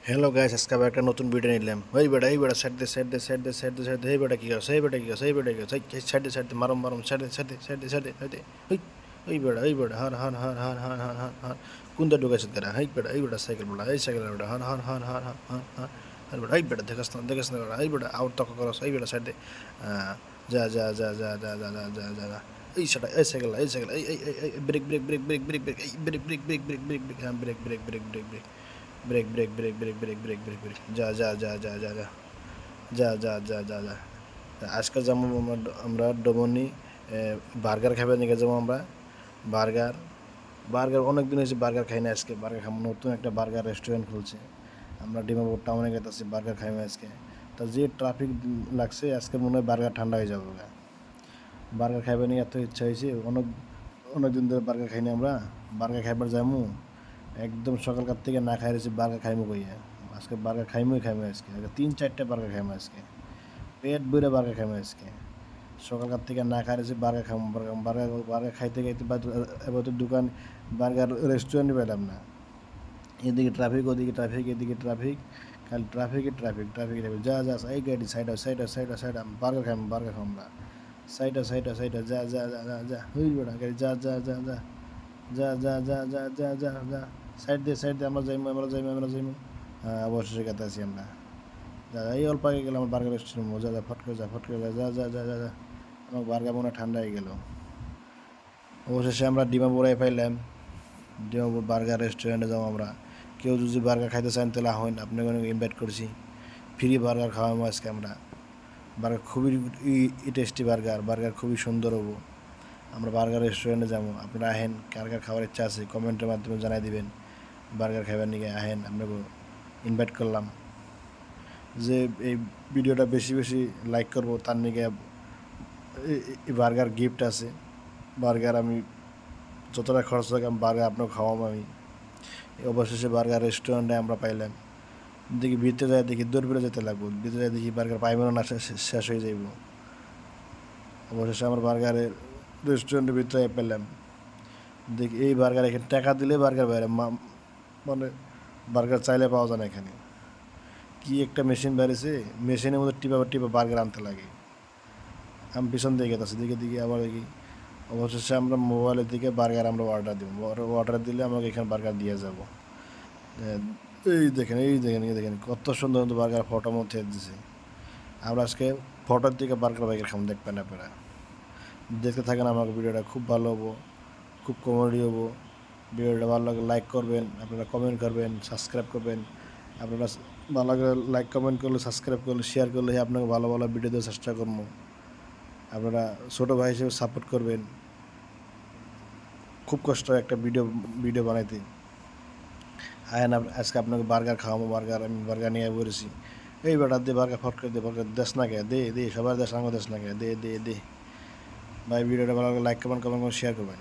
Hello guys, আজকে আবার একটা নতুন ভিডিও নিলাম। এই বেটা সাইড দে এই বেটা কি করছে, এই বেটা কি করছে, এই বেটা কি করছে, সাইড দে মারম সাইড দে ওই বেটা হার কোনটা ঢুকাইছে তারা, এই বেটা সাইকেল বেটা হার বেটা এই বেটা দেখাস না বেটা, এই বেটা আউট তক করস, এই বেটা সাইড দে যা এই সাইকেল ব্রেক ব্রেক যা আজকে যেমন আমরা ডোমনি বার্গার খাবে নিয়ে যাবো আমরা। বার্গার বার্গার অনেক দিন হয়েছে বার্গার খাই না, আজকে বার্গার খাবো। নতুন একটা বার্গার রেস্টুরেন্ট খুলছে, আমরা ডিমাপুর টাউনে গেতেছি বার্গার খাইবো আজকে। তা যে ট্রাফিক লাগছে আজকে মনে হয় বার্গার ঠান্ডা হয়ে যাবে। বার্গার খাইবে নিয়ে এত ইচ্ছা হয়েছে, অনেক দিন ধরে বার্গার খাই না আমরা। বার্গার খাইবার যাবো, একদম সকালকার থেকে না খাই রয়েছি বার্গার খাইমু কইয়া। আজকে বার্গার খাইমু আজকে 3-4টা বার্গার খাইমু আজকে, পেট ভরে বার্গার খাইমু আজকে। সকালকার থেকে না খাই রয়েছি বার্গার খাইমু, বার্গার খাইতে খাইতে এবার তো দোকান বার্গার রেস্টুরেন্ট পেলাম না। এদিকে ট্রাফিক ওদিকে ট্রাফিক এদিকে ট্রাফিক, খালি ট্রাফিক যা এই গাড়ি সাইড বার্গার খাইমু আমরা। সাইড যা হই বেড়া গাড়ি যা সাইড দিয়ে আমরা যাইমু। অবশেষে গেতে আছি আমরা। এই অল্প আগে গেলাম আমার বার্গার রেস্টুরেন্ট, ফট করে যা আমার বার্গার মনে ঠান্ডা হয়ে গেল। অবশেষে আমরা ডিমাপুরায় পাইলাম, ডিমাপুর বার্গার রেস্টুরেন্টে যাবো আমরা। কেউ যদি বার্গার খাইতে চান তাহলে হইন, আপনাকে অনেক ইনভাইট করছি, ফ্রি বার্গার খাওয়াবো আজকে আমরা। বার্গার খুবই টেস্টি বার্গার খুবই সুন্দর হবো। আমরা বার্গার রেস্টুরেন্টে যাবো, আপনারা আহেন। কার কার খাওয়ার ইচ্ছা আছে কমেন্টের মাধ্যমে জানাই দিবেন। বার্গার খাইবার নিয়ে আহেন, আপনাকে ইনভাইট করলাম। যে এই ভিডিওটা বেশি লাইক করব তার নিয়ে বার্গার গিফট আছে। বার্গার আমি যতটা খরচ লাগে আমি বার্গার আপনাকে খাওয়াবো আমি। অবশেষে বার্গার রেস্টুরেন্টে আমরা পাইলাম। দেখি ভিতরে যায়, দেখি দৌড় বেড়ে যেতে লাগবো, ভিতরে যায় দেখি বার্গার পাইব না, শেষ হয়ে যাইব। অবশেষে আমার বার্গারের রেস্টুরেন্টের ভিতরে পেলাম। দেখি এই বার্গার এখানে টাকা দিলে বার্গার বাইরে, মানে বার্গার চাইলে পাওয়া যায় না এখানে। কি একটা মেশিন বেরিয়েছে, মেশিনের মধ্যে টিপা বার্গার আনতে লাগে। আমি পিছন দিয়ে গেতেছি, দিকে আবার দেখি। অবশেষে আমরা মোবাইলের দিকে বার্গার আমরা অর্ডার দিব, অর্ডার দিলে আমাকে এখানে বার্গার দিয়ে যাব। এই দেখেন কত সুন্দর সুন্দর বার্গার ফটোর মধ্যে দিছে। আমরা আজকে ফটোর দিকে বার্গার খাম, দেখবেন আপনারা। দেখতে থাকেন আমাকে, ভিডিওটা খুব ভালো হবো, খুব কমেডি হবো। ভিডিওটা ভালো লাগে লাইক করবেন, আপনারা কমেন্ট করবেন, সাবস্ক্রাইব করবেন। আপনারা ভালো লাগে লাইক কমেন্ট করলে, সাবস্ক্রাইব করলে, শেয়ার করলে আপনাকে ভালো ভিডিও দেওয়ার চেষ্টা করবো। আপনারা ছোটো ভাই হিসেবে সাপোর্ট করবেন। খুব কষ্ট একটা ভিডিও বানাইতে। হ্যাঁ না, আজকে আপনাকে বার্গার খাওয়াবো, আমি বার্গার নিয়ে বলেছি। এই বেটা দে বার্গার, ফট করে দে বার্গার, দেশ না কে দে সবার দেশ, আমার দেশ না কে দে ভাই। ভিডিওটা ভালো লাগে লাইক কমেন্ট শেয়ার করবেন।